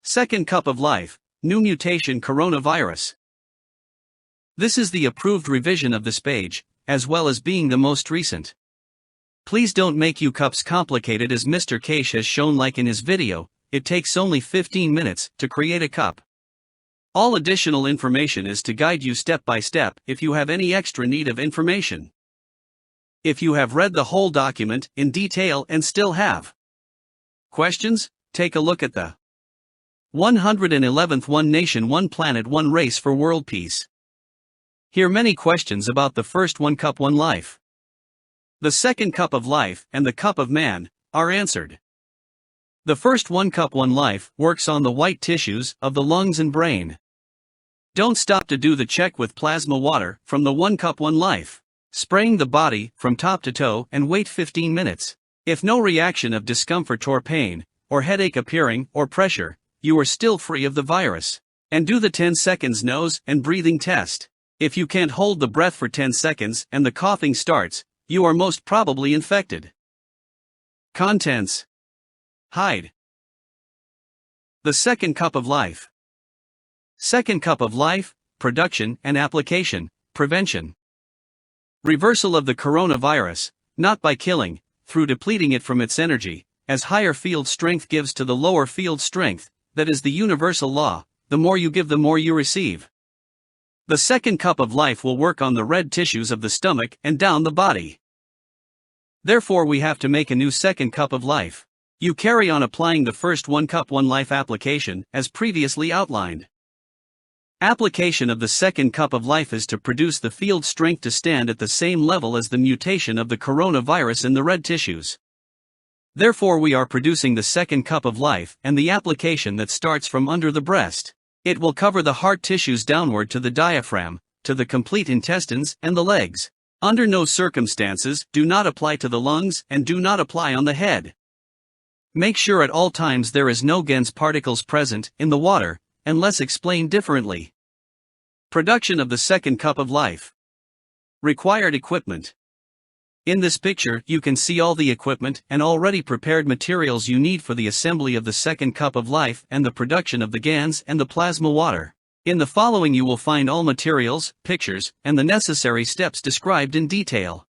Second cup of life, new mutation coronavirus. This is the approved revision of this page, as well as being the most recent. Please don't make your cups complicated as M.T.Keshe has shown, like in his video. It takes only 15 minutes to create a cup. All additional information is to guide you step by step if you have any extra need of information. If you have read the whole document in detail and still have questions, take a look at the 111th One Nation, One Planet, One Race for World Peace. Here many questions about the first One Cup, One Life. The second cup of life and the cup of man are answered. The first One Cup, One Life works on the white tissues of the lungs and brain. Don't stop to do the check with plasma water from the One Cup, One Life, spraying the body from top to toe and wait 15 minutes. If no reaction of discomfort or pain, or headache appearing or pressure, you are still free of the virus. And do the 10 seconds nose and breathing test. If you can't hold the breath for 10 seconds and the coughing starts, you are most probably infected. Contents. Hide. The second cup of life. Second cup of life, production and application, prevention. Reversal of the coronavirus, not by killing, through depleting it from its energy, as higher field strength gives to the lower field strength, that is the universal law, the more you give the more you receive. The second cup of life will work on the red tissues of the stomach and down the body. Therefore we have to make a new second cup of life. You carry on applying the first One Cup, One Life application as previously outlined. Application of the second cup of life is to produce the field strength to stand at the same level as the mutation of the coronavirus in the red tissues. Therefore we are producing the second cup of life and the application that starts from under the breast. It will cover the heart tissues downward to the diaphragm, to the complete intestines and the legs. Under no circumstances do not apply to the lungs and do not apply on the head. Make sure at all times there is no GANS particles present in the water, unless explained differently. Production of the second cup of life. Required equipment. In this picture you can see all the equipment and already prepared materials you need for the assembly of the second cup of life and the production of the GANS and the plasma water. In the following you will find all materials, pictures, and the necessary steps described in detail.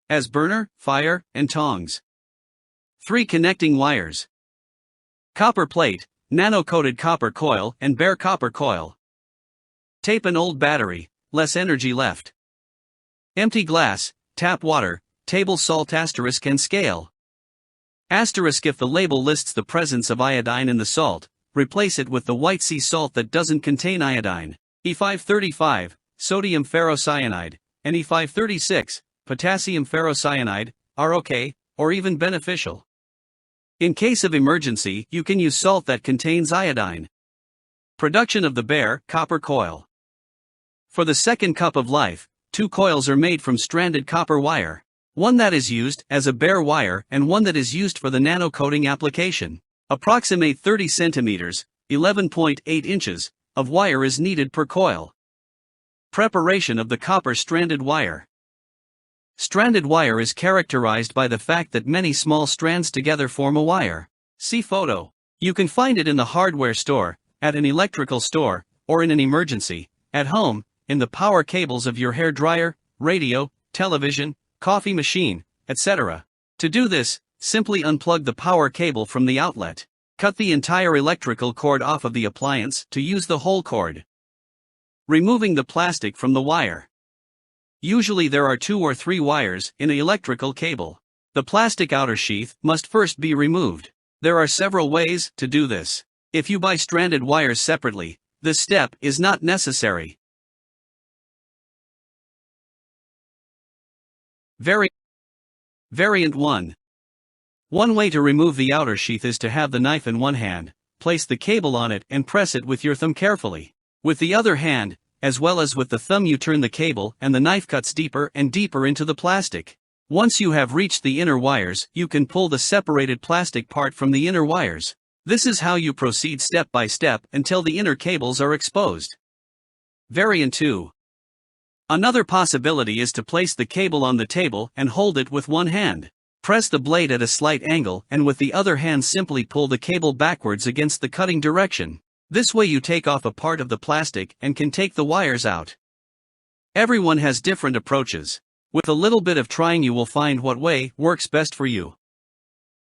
As burner, fire, and tongs. 3 connecting wires. Copper plate, nano-coated copper coil and bare copper coil. Tape an old battery, less energy left. Empty glass, tap water, table salt asterisk and scale. Asterisk if the label lists the presence of iodine in the salt, replace it with the white sea salt that doesn't contain iodine. E535, sodium ferrocyanide, and E536, potassium ferrocyanide, are okay, or even beneficial. In case of emergency, you can use salt that contains iodine. Production of the bare copper coil. For the second cup of life, 2 coils are made from stranded copper wire. One that is used as a bare wire and one that is used for the nano-coating application. Approximate 30 centimeters, 11.8 inches, of wire is needed per coil. Preparation of the copper stranded wire. Stranded wire is characterized by the fact that many small strands together form a wire. See photo. You can find it in the hardware store, at an electrical store, or in an emergency, at home, in the power cables of your hair dryer, radio, television, coffee machine, etc. To do this, simply unplug the power cable from the outlet. Cut the entire electrical cord off of the appliance to use the whole cord. Removing the plastic from the wire. Usually there are 2 or 3 wires in an electrical cable. The plastic outer sheath must first be removed. There are several ways to do this. If you buy stranded wires separately, this step is not necessary. Variant 1. One way to remove the outer sheath is to have the knife in one hand, place the cable on it and press it with your thumb carefully. With the other hand, as well as with the thumb, you turn the cable and the knife cuts deeper and deeper into the plastic. Once you have reached the inner wires, you can pull the separated plastic part from the inner wires. This is how you proceed step by step until the inner cables are exposed. Variant 2. Another possibility is to place the cable on the table and hold it with one hand. Press the blade at a slight angle and with the other hand simply pull the cable backwards against the cutting direction. This way you take off a part of the plastic and can take the wires out. Everyone has different approaches. With a little bit of trying you will find what way works best for you.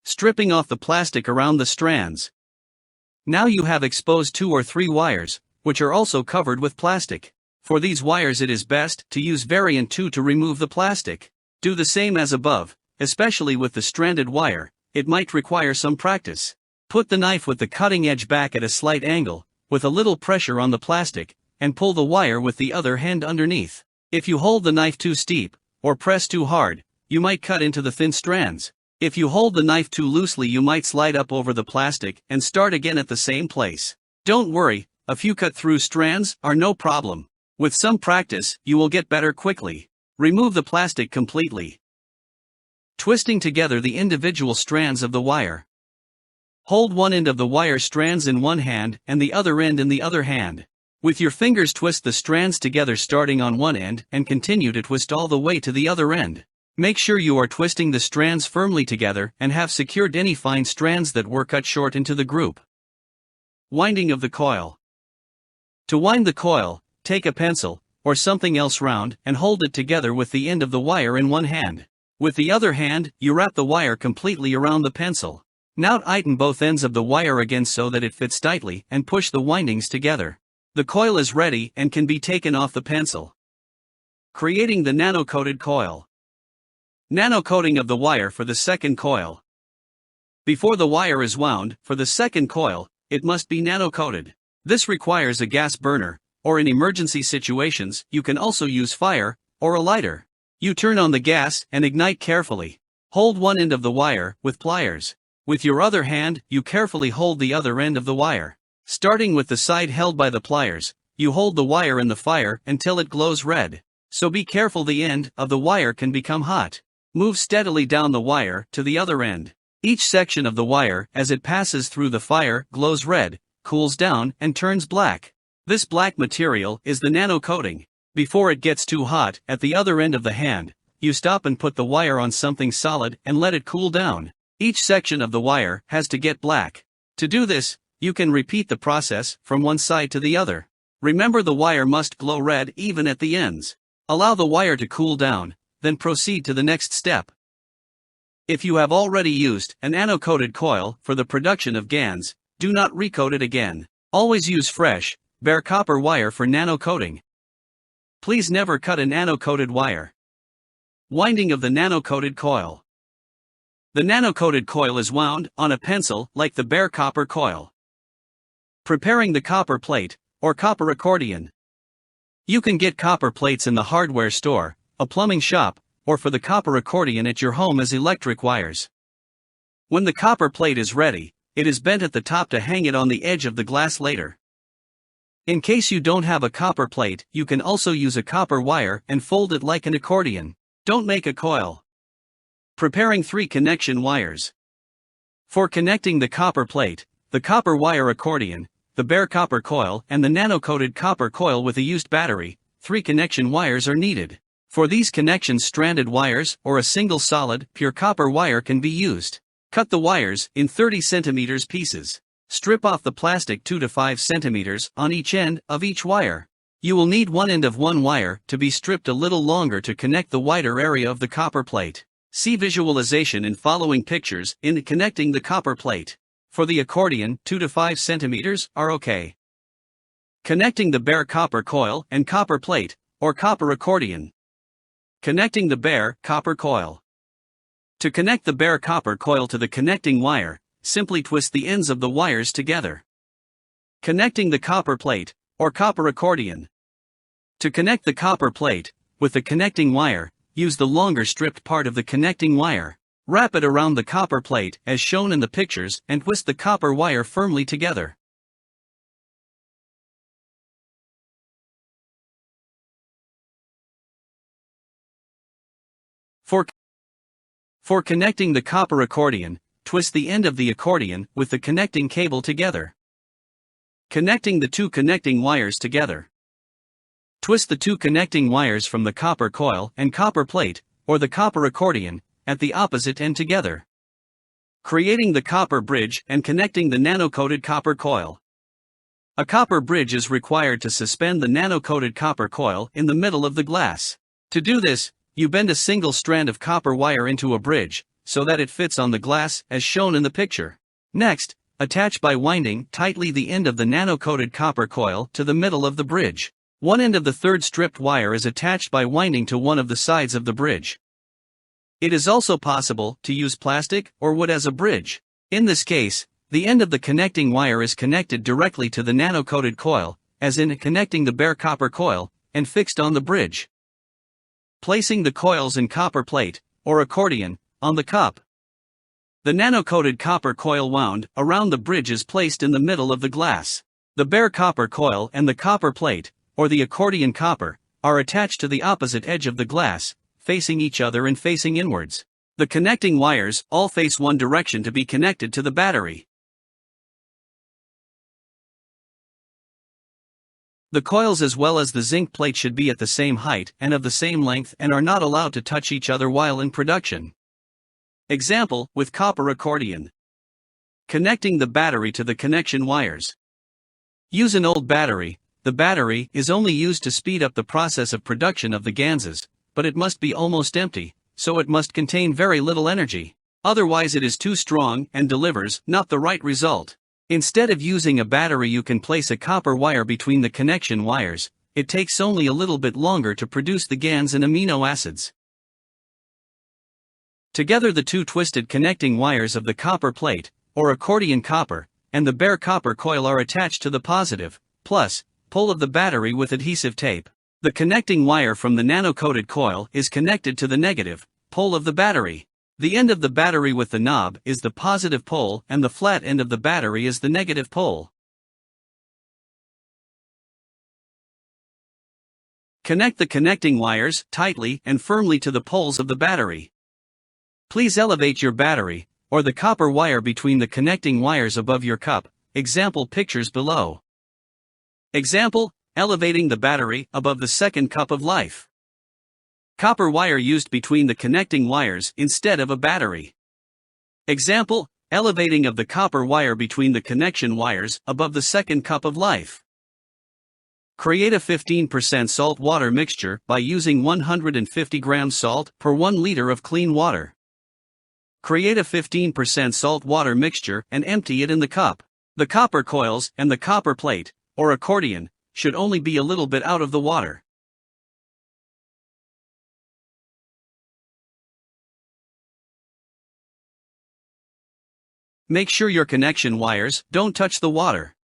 Stripping off the plastic around the strands. Now you have exposed 2 or 3 wires, which are also covered with plastic. For these wires it is best to use variant 2 to remove the plastic. Do the same as above. Especially with the stranded wire, it might require some practice. Put the knife with the cutting edge back at a slight angle, with a little pressure on the plastic, and pull the wire with the other hand underneath. If you hold the knife too steep, or press too hard, you might cut into the thin strands. If you hold the knife too loosely you might slide up over the plastic and start again at the same place. Don't worry, a few cut-through strands are no problem. With some practice, you will get better quickly. Remove the plastic completely. Twisting together the individual strands of the wire. Hold one end of the wire strands in one hand and the other end in the other hand. With your fingers twist the strands together starting on one end and continue to twist all the way to the other end. Make sure you are twisting the strands firmly together and have secured any fine strands that were cut short into the group. Winding of the coil. To wind the coil, take a pencil, or something else round, and hold it together with the end of the wire in one hand. With the other hand, you wrap the wire completely around the pencil. Now tighten both ends of the wire again so that it fits tightly and push the windings together. The coil is ready and can be taken off the pencil. Creating the nano-coated coil. Nano-coating of the wire for the second coil. Before the wire is wound, for the second coil, it must be nano-coated. This requires a gas burner, or in emergency situations, you can also use fire, or a lighter. You turn on the gas and ignite carefully. Hold one end of the wire with pliers. With your other hand, you carefully hold the other end of the wire. Starting with the side held by the pliers, you hold the wire in the fire until it glows red. So be careful, the end of the wire can become hot. Move steadily down the wire to the other end. Each section of the wire as it passes through the fire glows red, cools down and turns black. This black material is the nano coating. Before it gets too hot at the other end of the hand, you stop and put the wire on something solid and let it cool down. Each section of the wire has to get black. To do this, you can repeat the process from one side to the other. Remember, the wire must glow red even at the ends. Allow the wire to cool down, then proceed to the next step. If you have already used a nano-coated coil for the production of GANs, do not recoat it again. Always use fresh, bare copper wire for nano-coating. Please never cut a nano-coated wire. Winding of the nano-coated coil. The nano-coated coil is wound on a pencil like the bare copper coil. Preparing the copper plate, or copper accordion. You can get copper plates in the hardware store, a plumbing shop, or for the copper accordion at your home as electric wires. When the copper plate is ready, it is bent at the top to hang it on the edge of the glass later. In case you don't have a copper plate, you can also use a copper wire and fold it like an accordion. Don't make a coil. Preparing 3 connection wires. For connecting the copper plate, the copper wire accordion, the bare copper coil and the nano-coated copper coil with a used battery, 3 connection wires are needed. For these connections, stranded wires or a single solid, pure copper wire can be used. Cut the wires in 30 cm pieces. Strip off the plastic 2 to 5 cm on each end of each wire. You will need one end of one wire to be stripped a little longer to connect the wider area of the copper plate. See visualization in following pictures in connecting the copper plate. For the accordion, 2 to 5 cm are okay. Connecting the bare copper coil and copper plate, or copper accordion. Connecting the bare copper coil. To connect the bare copper coil to the connecting wire, simply twist the ends of the wires together. Connecting the copper plate, or copper accordion. To connect the copper plate with the connecting wire, use the longer stripped part of the connecting wire. Wrap it around the copper plate as shown in the pictures and twist the copper wire firmly together. For connecting the copper accordion, twist the end of the accordion with the connecting cable together. Connecting the 2 connecting wires together. Twist the two connecting wires from the copper coil and copper plate, or the copper accordion, at the opposite end together, creating the copper bridge and connecting the nano-coated copper coil. A copper bridge is required to suspend the nano-coated copper coil in the middle of the glass. To do this, you bend a single strand of copper wire into a bridge, so that it fits on the glass as shown in the picture. Next, attach by winding tightly the end of the nano-coated copper coil to the middle of the bridge. One end of the third stripped wire is attached by winding to one of the sides of the bridge. It is also possible to use plastic or wood as a bridge. In this case, the end of the connecting wire is connected directly to the nano-coated coil, as in connecting the bare copper coil, and fixed on the bridge. Placing the coils in copper plate, or accordion, on the cup. The nano-coated copper coil wound around the bridge is placed in the middle of the glass. The bare copper coil and the copper plate, or the accordion copper, are attached to the opposite edge of the glass, facing each other and facing inwards. The connecting wires all face one direction to be connected to the battery. The coils as well as the zinc plate should be at the same height and of the same length and are not allowed to touch each other while in production. Example, with copper accordion. Connecting the battery to the connection wires. Use an old battery. The battery is only used to speed up the process of production of the ganses, but it must be almost empty, so it must contain very little energy. Otherwise it is too strong and delivers not the right result. Instead of using a battery, you can place a copper wire between the connection wires. It takes only a little bit longer to produce the GANs and amino acids. Together the two twisted connecting wires of the copper plate, or accordion copper, and the bare copper coil are attached to the positive, plus, pole of the battery with adhesive tape. The connecting wire from the nano-coated coil is connected to the negative pole of the battery. The end of the battery with the knob is the positive pole and the flat end of the battery is the negative pole. Connect the connecting wires tightly and firmly to the poles of the battery. Please elevate your battery, or the copper wire between the connecting wires above your cup. Example pictures below. Example, elevating the battery above the second cup of life. Copper wire used between the connecting wires instead of a battery. Example, elevating of the copper wire between the connection wires above the second cup of life. Create a 15% salt water mixture by using 150 grams salt per 1 liter of clean water. Create a 15% salt water mixture and empty it in the cup. The copper coils and the copper plate, or accordion, should only be a little bit out of the water. Make sure your connection wires don't touch the water.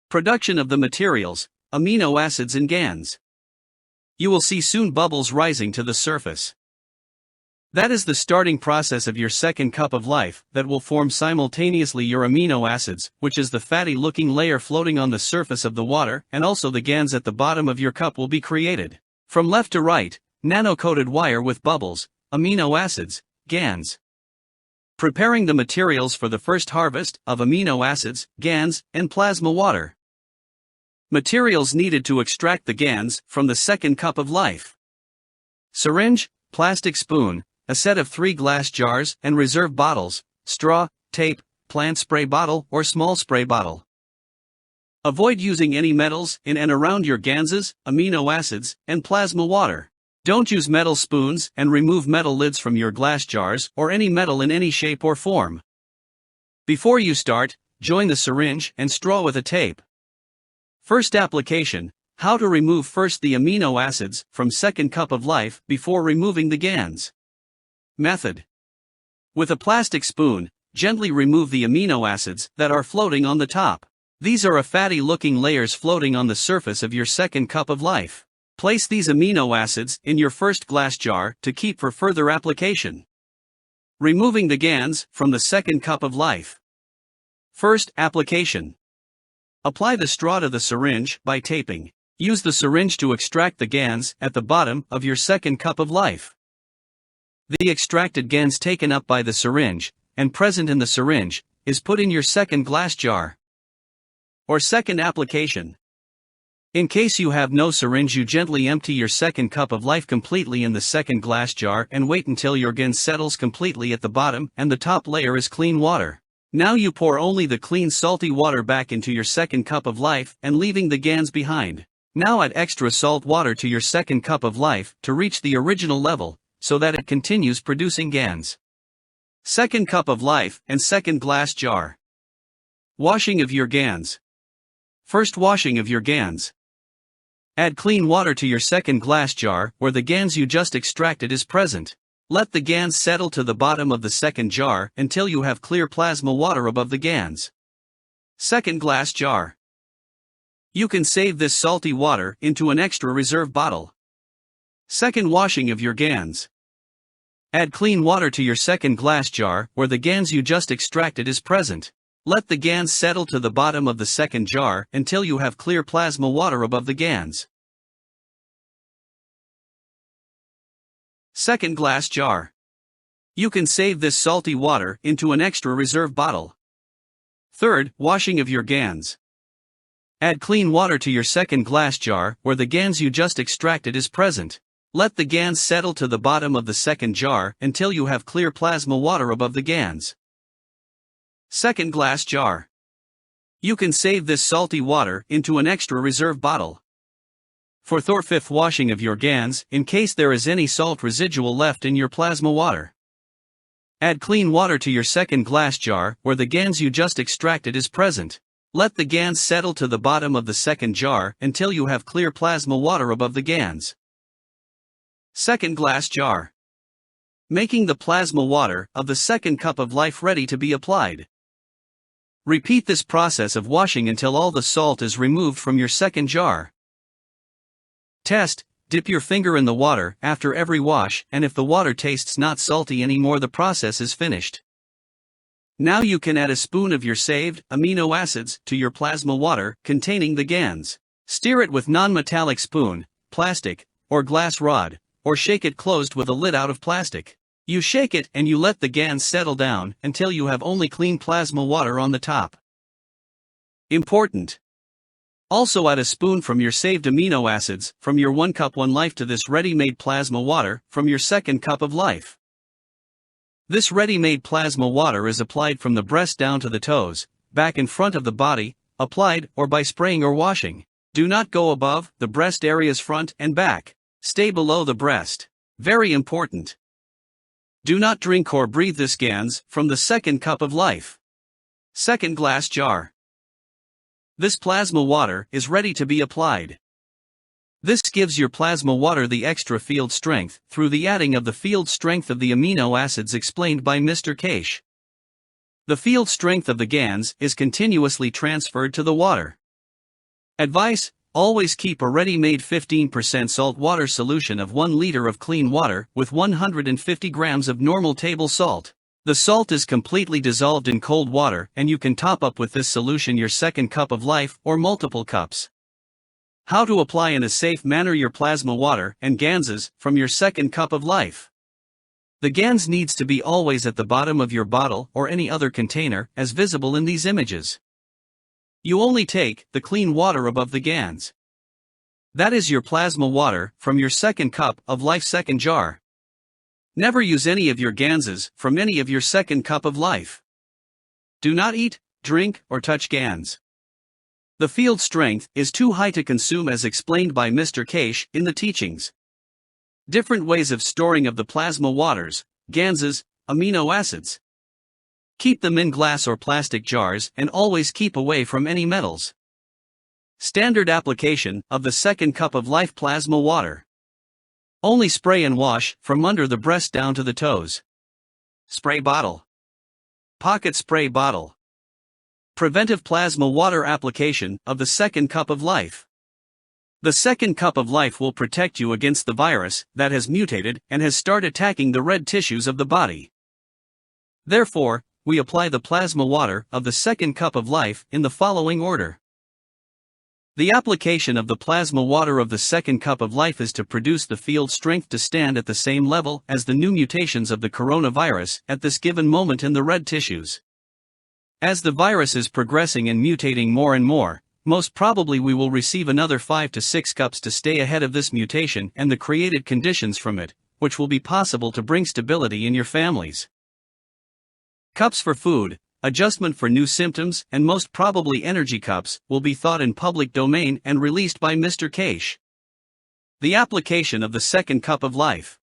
Production of the materials, amino acids and GANs. You will see soon bubbles rising to the surface. That is the starting process of your second cup of life that will form simultaneously your amino acids, which is the fatty-looking layer floating on the surface of the water, and also the GANs at the bottom of your cup will be created. From left to right, nano-coated wire with bubbles, amino acids, GANs. Preparing the materials for the first harvest of amino acids, GANs, and plasma water. Materials needed to extract the GANs from the second cup of life. Syringe, plastic spoon, a set of 3 glass jars and reserve bottles, straw, tape, plant spray bottle or small spray bottle. Avoid using any metals in and around your ganses, amino acids, and plasma water. Don't use metal spoons and remove metal lids from your glass jars or any metal in any shape or form. Before you start, join the syringe and straw with a tape. First application, how to remove first the amino acids from second cup of life before removing the GANs. Method. With a plastic spoon, gently remove the amino acids that are floating on the top. These are a fatty-looking layers floating on the surface of your second cup of life. Place these amino acids in your first glass jar to keep for further application. Removing the GANs from the second cup of life. First application. Apply the straw to the syringe by taping. Use the syringe to extract the GANs at the bottom of your second cup of life. The extracted GANs taken up by the syringe, and present in the syringe, is put in your second glass jar. Or second application. In case you have no syringe, you gently empty your second cup of life completely in the second glass jar and wait until your GAN settles completely at the bottom and the top layer is clean water. Now you pour only the clean salty water back into your second cup of life and leaving the GANs behind. Now add extra salt water to your second cup of life to reach the original level, so that it continues producing GANs. Second cup of life and second glass jar. Washing of your GANs. First, washing of your GANs. Add clean water to your second glass jar where the GANs you just extracted is present. Let the GANs settle to the bottom of the second jar until you have clear plasma water above the GANs. Second glass jar. You can save this salty water into an extra reserve bottle. Second, washing of your GANs. Add clean water to your second glass jar where the GANs you just extracted is present. Let the GANs settle to the bottom of the second jar until you have clear plasma water above the GANs. Second glass jar. You can save this salty water into an extra reserve bottle. Third, washing of your GANs. Add clean water to your second glass jar where the GANs you just extracted is present. Let the GANs settle to the bottom of the second jar until you have clear plasma water above the GANs. Second glass jar. You can save this salty water into an extra reserve bottle. For fifth, washing of your GANs in case there is any salt residual left in your plasma water. Add clean water to your second glass jar where the GANs you just extracted is present. Let the GANs settle to the bottom of the second jar until you have clear plasma water above the GANs. Second glass jar. Making the plasma water of the second cup of life ready to be applied. Repeat this process of washing until all the salt is removed from your second jar. Test: dip your finger in the water after every wash, and if the water tastes not salty anymore, the process is finished. Now you can add a spoon of your saved amino acids to your plasma water containing the GANs. Stir it with non-metallic spoon, plastic, or glass rod, or shake it closed with a lid out of plastic. You shake it and you let the GANs settle down until you have only clean plasma water on the top. Important. Also add a spoon from your saved amino acids from your 1 cup 1 life to this ready-made plasma water from your second cup of life. This ready-made plasma water is applied from the breast down to the toes, back in front of the body, applied or by spraying or washing. Do not go above the breast areas front and back. Stay below the breast. Very important. Do not drink or breathe this GANs from the second cup of life. Second glass jar. This plasma water is ready to be applied. This gives your plasma water the extra field strength through the adding of the field strength of the amino acids explained by M.T.Keshe. The field strength of the GANs is continuously transferred to the water. Advice: always keep a ready-made 15% salt water solution of 1 liter of clean water with 150 grams of normal table salt. The salt is completely dissolved in cold water and you can top up with this solution your second cup of life or multiple cups. How to apply in a safe manner your plasma water and GANs from your second cup of life. The GANs needs to be always at the bottom of your bottle or any other container as visible in these images. You only take the clean water above the GANs. That is your plasma water from your second cup of life second jar. Never use any of your GANs from any of your second cup of life. Do not eat, drink, or touch GANs. The field strength is too high to consume as explained by M.T.Keshe in the teachings. Different ways of storing of the plasma waters, GANs, amino acids. Keep them in glass or plastic jars and always keep away from any metals. Standard application of the second cup of life plasma water. Only spray and wash from under the breast down to the toes. Spray bottle. Pocket spray bottle. Preventive plasma water application of the second cup of life. The second cup of life will protect you against the virus that has mutated and has started attacking the red tissues of the body. Therefore, we apply the plasma water of the second cup of life in the following order. The application of the plasma water of the second cup of life is to produce the field strength to stand at the same level as the new mutations of the coronavirus at this given moment in the red tissues. As the virus is progressing and mutating more and more, most probably we will receive another 5 to 6 cups to stay ahead of this mutation and the created conditions from it, which will be possible to bring stability in your families. Cups for food, adjustment for new symptoms, and most probably energy cups, will be thought in public domain and released by M.T.Keshe. The application of the second cup of life.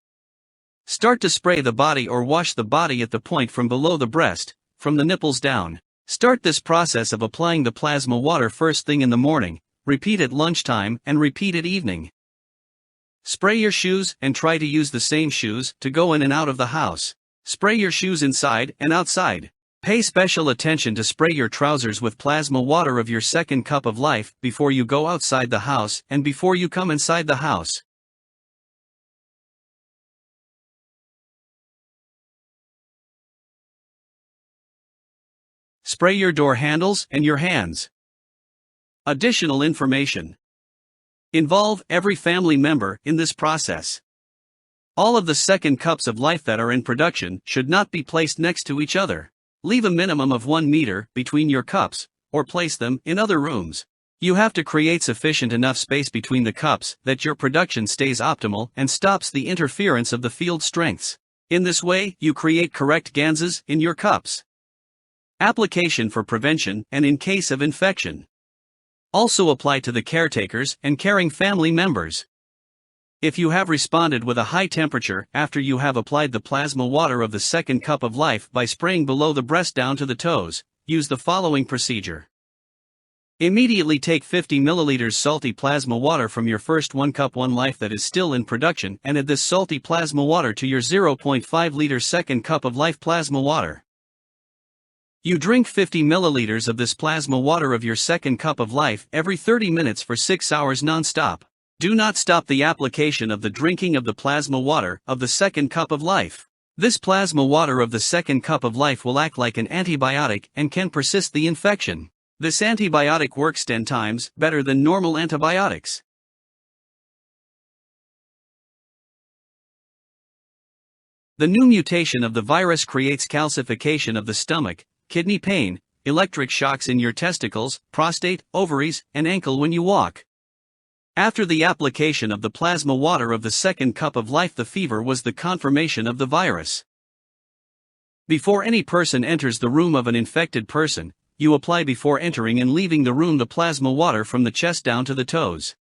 Start to spray the body or wash the body at the point from below the breast, from the nipples down. Start this process of applying the plasma water first thing in the morning, repeat at lunchtime and repeat at evening. Spray your shoes and try to use the same shoes to go in and out of the house. Spray your shoes inside and outside. Pay special attention to spray your trousers with plasma water of your second cup of life before you go outside the house and before you come inside the house. Spray your door handles and your hands. Additional information. Involve every family member in this process. All of the second cups of life that are in production should not be placed next to each other. Leave a minimum of 1 meter between your cups, or place them in other rooms. You have to create sufficient enough space between the cups that your production stays optimal and stops the interference of the field strengths. In this way, you create correct ganses in your cups. Application for prevention and in case of infection. Also apply to the caretakers and caring family members. If you have responded with a high temperature after you have applied the plasma water of the second cup of life by spraying below the breast down to the toes, use the following procedure. Immediately take 50 milliliters salty plasma water from your first 1 cup 1 life that is still in production and add this salty plasma water to your 0.5 liter second cup of life plasma water. You drink 50 milliliters of this plasma water of your second cup of life every 30 minutes for 6 hours non-stop. Do not stop the application of the drinking of the plasma water of the second cup of life. This plasma water of the second cup of life will act like an antibiotic and can persist the infection. This antibiotic works 10 times better than normal antibiotics. The new mutation of the virus creates calcification of the stomach, kidney pain, electric shocks in your testicles, prostate, ovaries, and ankle when you walk. After the application of the plasma water of the second cup of life, the fever was the confirmation of the virus. Before any person enters the room of an infected person, you apply before entering and leaving the room the plasma water from the chest down to the toes.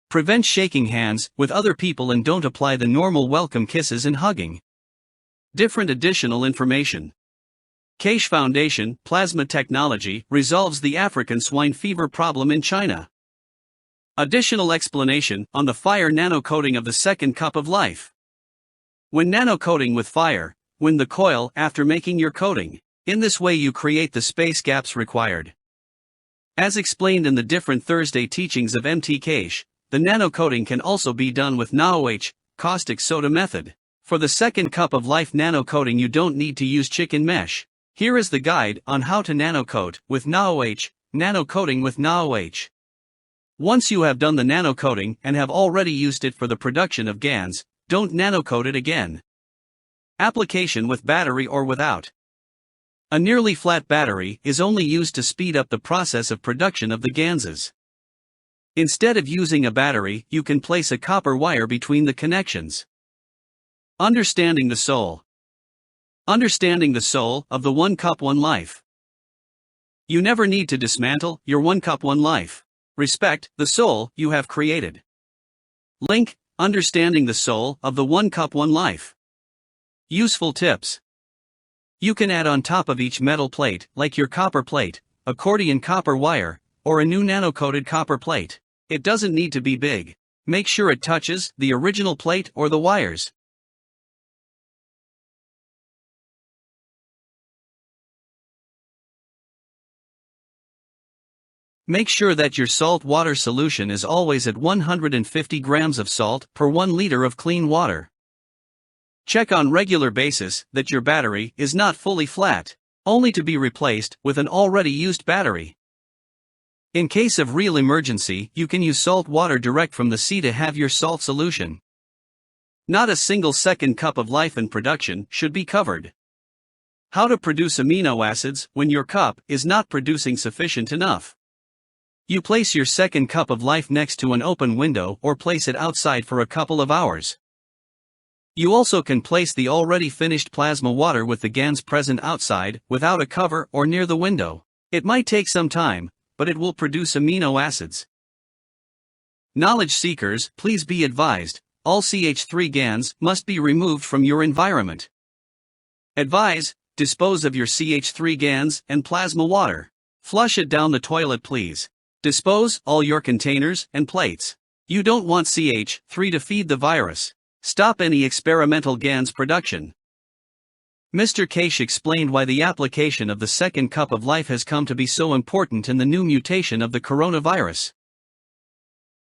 Prevent shaking hands with other people and don't apply the normal welcome kisses and hugging. Different additional information. Keshe Foundation Plasma Technology resolves the African swine fever problem in China. Additional explanation on the fire nano-coating of the second cup of life. When nano-coating with fire, wind the coil after making your coating. In this way you create the space gaps required. As explained in the different Thursday teachings of M.T.Keshe, the nano-coating can also be done with Nano-coated caustic soda method. For the second cup of life nano-coating you don't need to use chicken mesh. Here is the guide on how to nano-coat with Nano-coated, nano-coating with Nano-coated. Once you have done the nano-coating and have already used it for the production of GANs, don't nano-coat it again. Application with battery or without. A nearly flat battery is only used to speed up the process of production of the ganses. Instead of using a battery, you can place a copper wire between the connections. Understanding the soul. Understanding the soul of the 1 cup 1 life. You never need to dismantle your 1 cup 1 life. Respect the soul you have created. Link, understanding the soul of the 1 cup 1 life. Useful tips. You can add on top of each metal plate, like your copper plate, accordion copper wire, or a new nano-coated copper plate. It doesn't need to be big. Make sure it touches the original plate or the wires. Make sure that your salt water solution is always at 150 grams of salt per 1 liter of clean water. Check on regular basis that your battery is not fully flat, only to be replaced with an already used battery. In case of real emergency, you can use salt water direct from the sea to have your salt solution. Not a single second cup of life in production should be covered. How to produce amino acids when your cup is not producing sufficient enough. You place your second cup of life next to an open window or place it outside for a couple of hours. You also can place the already finished plasma water with the GANs present outside, without a cover or near the window. It might take some time, but it will produce amino acids. Knowledge seekers, please be advised, all CH3 GANs must be removed from your environment. Advise, dispose of your CH3 GANs and plasma water. Flush it down the toilet please. Dispose all your containers and plates. You don't want CH3 to feed the virus. Stop any experimental GANs production. M.T.Keshe explained why the application of the second cup of life has come to be so important in the new mutation of the coronavirus.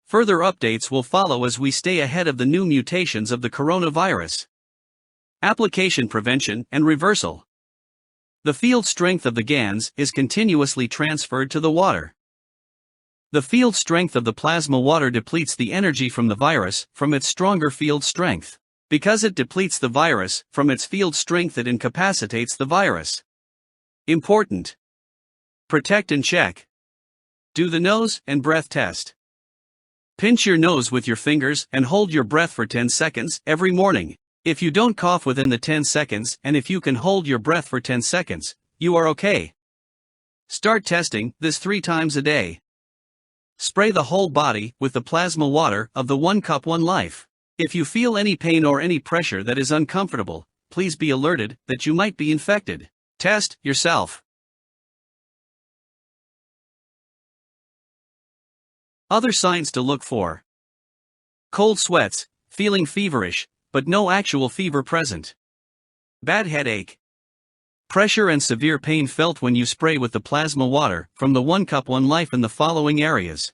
Further updates will follow as we stay ahead of the new mutations of the coronavirus. Application prevention and reversal. The field strength of the GANs is continuously transferred to the water. The field strength of the plasma water depletes the energy from the virus from its stronger field strength. Because it depletes the virus from its field strength, it incapacitates the virus. Important. Protect and check. Do the nose and breath test. Pinch your nose with your fingers and hold your breath for 10 seconds every morning. If you don't cough within the 10 seconds and if you can hold your breath for 10 seconds, you are okay. Start testing this 3 times a day. Spray the whole body with the plasma water of the 1 cup 1 life. If you feel any pain or any pressure that is uncomfortable, please be alerted that you might be infected. Test yourself. Other signs to look for. Cold sweats, feeling feverish, but no actual fever present. Bad headache. Pressure and severe pain felt when you spray with the plasma water from the 1 cup 1 life in the following areas: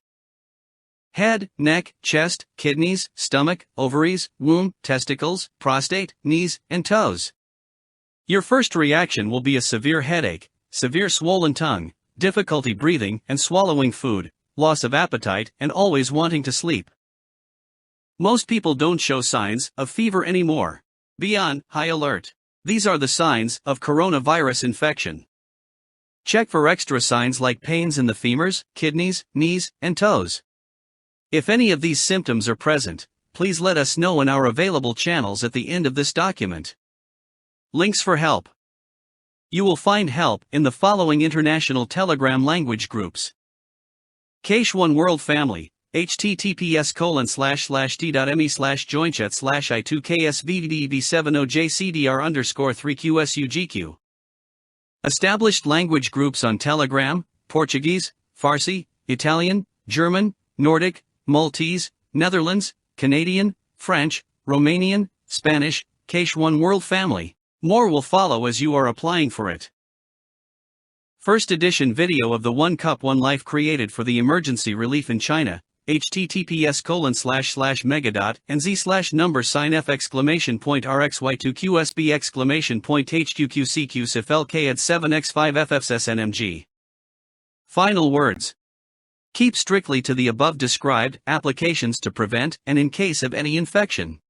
head, neck, chest, kidneys, stomach, ovaries, womb, testicles, prostate, knees, and toes. Your first reaction will be a severe headache, severe swollen tongue, difficulty breathing and swallowing food, loss of appetite, and always wanting to sleep. Most people don't show signs of fever anymore. Be on high alert. These are the signs of coronavirus infection. Check for extra signs like pains in the femurs, kidneys, knees, and toes. If any of these symptoms are present, please let us know in our available channels at the end of this document. Links for help. You will find help in the following international Telegram language groups: Keshe One World Family, https://t.me/joinchat/i2ksvdb70jcdr_3qsugq. Established language groups on Telegram: Portuguese, Farsi, Italian, German, Nordic, Maltese, Netherlands, Canadian, French, Romanian, Spanish. Keshe One World Family. More will follow as you are applying for it. First edition video of the 1 cup 1 life created for the emergency relief in China. https://megadot.nz/number sign f!hqqcq/bx!hqq7x5ffssnmg. Final words. Keep strictly to the above described applications to prevent and in case of any infection.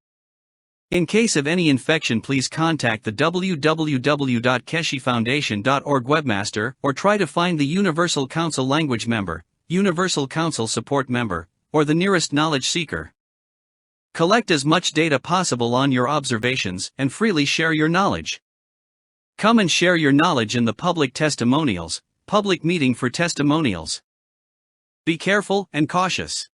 In case of any infection, please contact the www.keshefoundation.org webmaster or try to find the Universal Council language member, Universal Council support member, or the nearest knowledge seeker. Collect as much data possible on your observations and freely share your knowledge. Come and share your knowledge in the public testimonials, public meeting for testimonials. Be careful and cautious.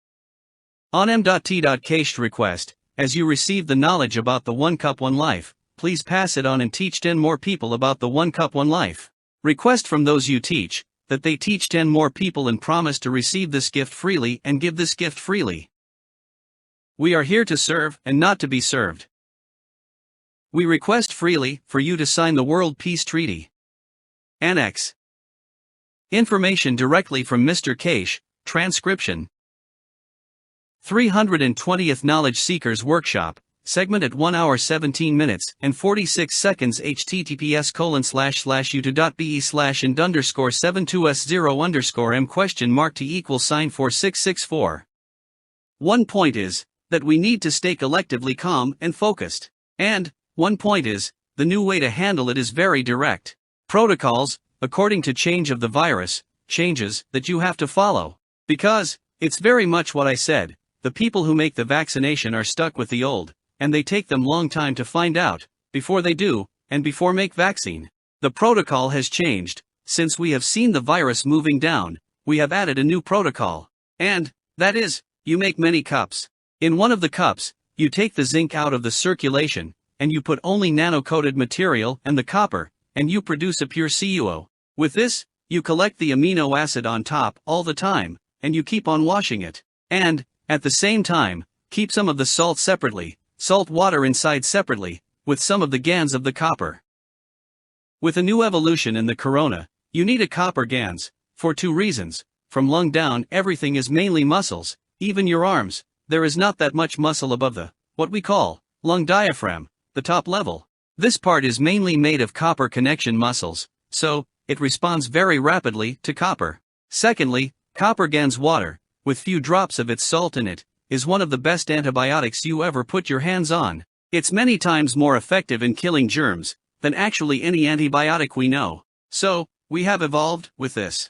On M.T.Keshe request, as you receive the knowledge about the 1 cup 1 life, please pass it on and teach 10 more people about the 1 cup 1 life. Request from those you teach, that they teach 10 more people and promise to receive this gift freely and give this gift freely. We are here to serve and not to be served. We request freely for you to sign the World Peace Treaty. Annex. Information directly from M.T.Keshe, transcription. 320th Knowledge Seekers Workshop, segment at 1 hour 17 minutes and 46 seconds https://youtube.be/and_72s0_m?T=4664. 1 point is, that we need to stay collectively calm and focused. And, 1 point is, the new way to handle it is very direct. Protocols, according to change of the virus, changes that you have to follow. Because, it's very much what I said, the people who make the vaccination are stuck with the old, and they take them long time to find out, before they do, and before make vaccine. The protocol has changed, since we have seen the virus moving down, we have added a new protocol. And, that is, you make many cups. In one of the cups, you take the zinc out of the circulation, and you put only nano-coated material and the copper, and you produce a pure CuO. With this, you collect the amino acid on top all the time, and you keep on washing it. And, at the same time, keep some of the salt separately, salt water inside separately, with some of the GANs of the copper. With a new evolution in the corona, you need a copper GANs, for two reasons. From lung down everything is mainly muscles, even your arms, there is not that much muscle above the, what we call, lung diaphragm, the top level. This part is mainly made of copper connection muscles, so, it responds very rapidly to copper. Secondly, copper GANs water, with few drops of its salt in it, is one of the best antibiotics you ever put your hands on. It's many times more effective in killing germs, than actually any antibiotic we know. So, we have evolved with this.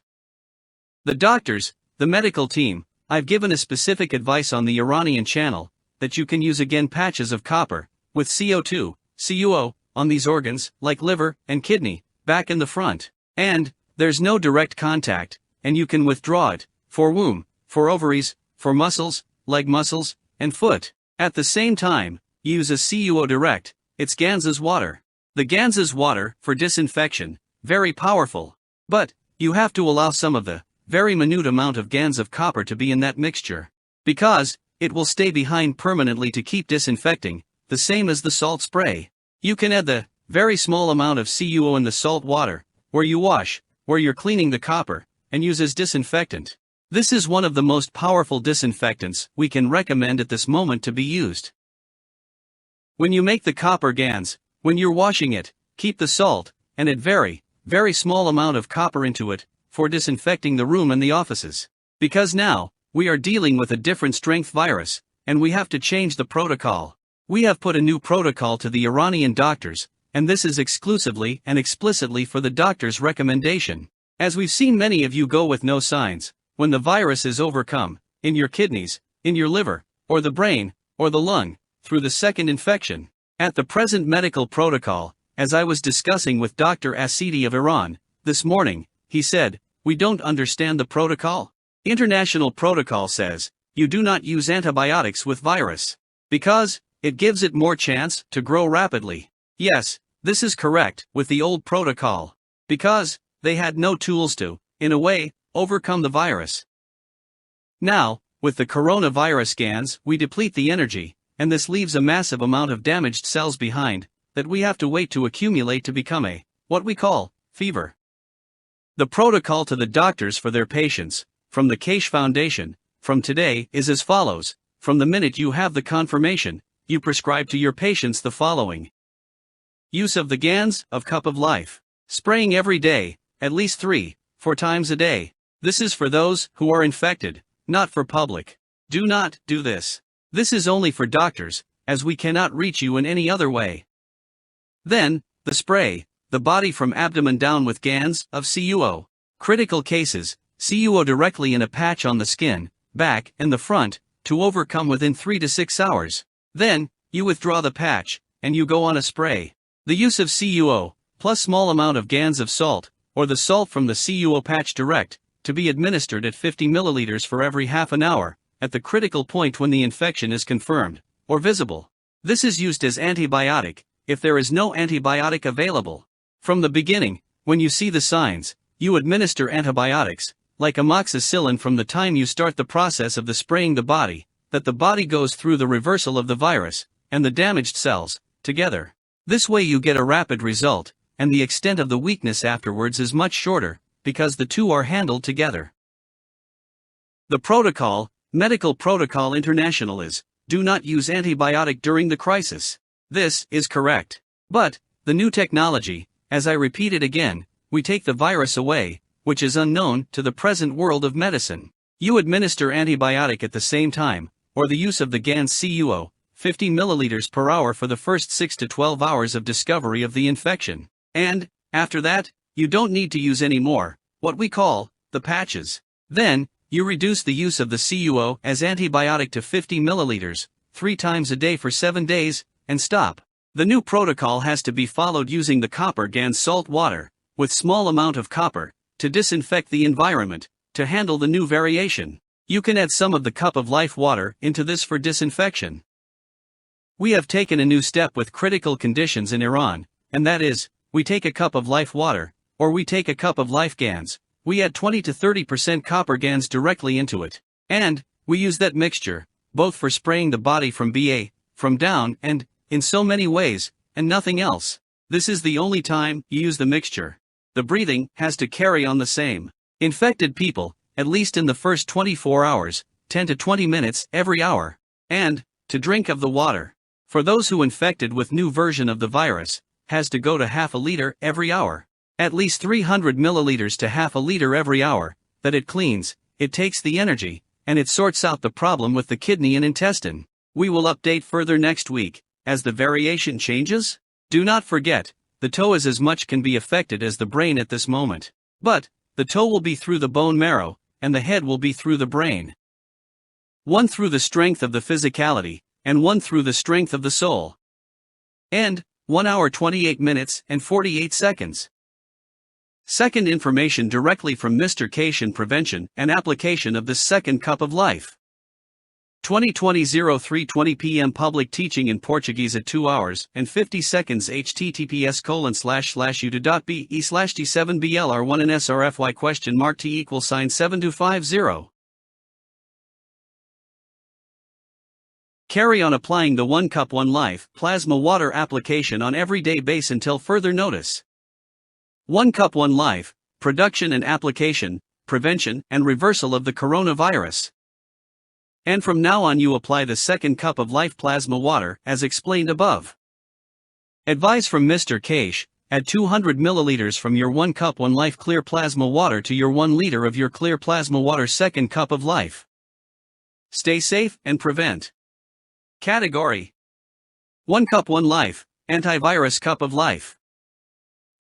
The doctors, the medical team, I've given a specific advice on the Iranian channel, that you can use again patches of copper, with CO2, CuO, on these organs, like liver and kidney, back in the front. And, there's no direct contact, and you can withdraw it, for womb, for ovaries, for muscles, leg muscles, and foot. At the same time, use a CuO direct, it's GANs water. The GANs water, for disinfection, very powerful. But, you have to allow some of the, very minute amount of GANs of copper to be in that mixture. Because, it will stay behind permanently to keep disinfecting, the same as the salt spray. You can add the, very small amount of CuO in the salt water, where you wash, where you're cleaning the copper, and use as disinfectant. This is one of the most powerful disinfectants we can recommend at this moment to be used. When you make the copper GANs, when you're washing it, keep the salt, and add very, very small amount of copper into it, for disinfecting the room and the offices. Because now, we are dealing with a different strength virus, and we have to change the protocol. We have put a new protocol to the Iranian doctors, and this is exclusively and explicitly for the doctor's recommendation. As we've seen many of you go with no signs, when the virus is overcome, in your kidneys, in your liver, or the brain, or the lung, through the second infection. At the present medical protocol, as I was discussing with Dr. Asidi of Iran, this morning, he said, we don't understand the protocol. International protocol says, you do not use antibiotics with virus. Because, it gives it more chance to grow rapidly. Yes, this is correct, with the old protocol. Because, they had no tools to, in a way, overcome the virus. Now, with the coronavirus GANs, we deplete the energy, and this leaves a massive amount of damaged cells behind, that we have to wait to accumulate to become a, what we call, fever. The protocol to the doctors for their patients, from the Keshe Foundation, from today is as follows. From the minute you have the confirmation, you prescribe to your patients the following. Use of the GANs of cup of life. Spraying every day, at least 3-4 times a day. This is for those who are infected, not for public. Do not do this. This is only for doctors, as we cannot reach you in any other way. Then, the spray, the body from abdomen down with GANs of CuO. Critical cases, CuO directly in a patch on the skin, back, and the front, to overcome within 3 to 6 hours. Then, you withdraw the patch, and you go on a spray. The use of CuO, plus small amount of GANs of salt, or the salt from the CuO patch direct, to be administered at 50 milliliters for every half an hour, at the critical point when the infection is confirmed, or visible. This is used as antibiotic, if there is no antibiotic available. From the beginning, when you see the signs, you administer antibiotics, like amoxicillin from the time you start the process of the spraying the body, that the body goes through the reversal of the virus, and the damaged cells, together. This way you get a rapid result, and the extent of the weakness afterwards is much shorter, because the two are handled together. The protocol, Medical Protocol International is, do not use antibiotic during the crisis. This is correct. But, the new technology, as I repeat it again, we take the virus away, which is unknown to the present world of medicine. You administer antibiotic at the same time, or the use of the GANs CuO, 50 milliliters per hour for the first 6 to 12 hours of discovery of the infection. And, after that, you don't need to use any more, what we call, the patches. Then, you reduce the use of the CUO as antibiotic to 50 milliliters, 3 times a day for 7 days, and stop. The new protocol has to be followed using the copper GAN's salt water, with small amount of copper, to disinfect the environment, to handle the new variation. You can add some of the cup of life water into this for disinfection. We have taken a new step with critical conditions in Iran, and that is, we take a cup of life water, or we take a cup of life GANs, we add 20 to 30% copper GANs directly into it. And, we use that mixture, both for spraying the body from BA, from down, and, in so many ways, and nothing else. This is the only time you use the mixture. The breathing has to carry on the same. Infected people, at least in the first 24 hours, 10 to 20 minutes every hour. And, to drink of the water. For those who infected with new version of the virus, has to go to half a liter every hour. At least 300 milliliters to half a liter every hour, that it cleans, it takes the energy, and it sorts out the problem with the kidney and intestine. We will update further next week, as the variation changes. Do not forget, the toe is as much can be affected as the brain at this moment. But, the toe will be through the bone marrow, and the head will be through the brain. One through the strength of the physicality, and one through the strength of the soul. And, 1 hour 28 minutes and 48 seconds. Second information directly from M.T.Keshe in prevention and application of this second cup of life. 2020-03-20 p.m. Public teaching in Portuguese at 2 hours and 50 seconds https://u.be/d7blr1 and srfy ? T = 7250. Carry on applying the 1 cup 1 life plasma water application on everyday base until further notice. 1 cup 1 life, production and application, prevention and reversal of the coronavirus. And from now on you apply the second cup of life plasma water as explained above. Advice from M.T.Keshe, add 200 milliliters from your 1 cup 1 life clear plasma water to your 1 liter of your clear plasma water second cup of life. Stay safe and prevent. Category 1 cup 1 life, antivirus cup of life.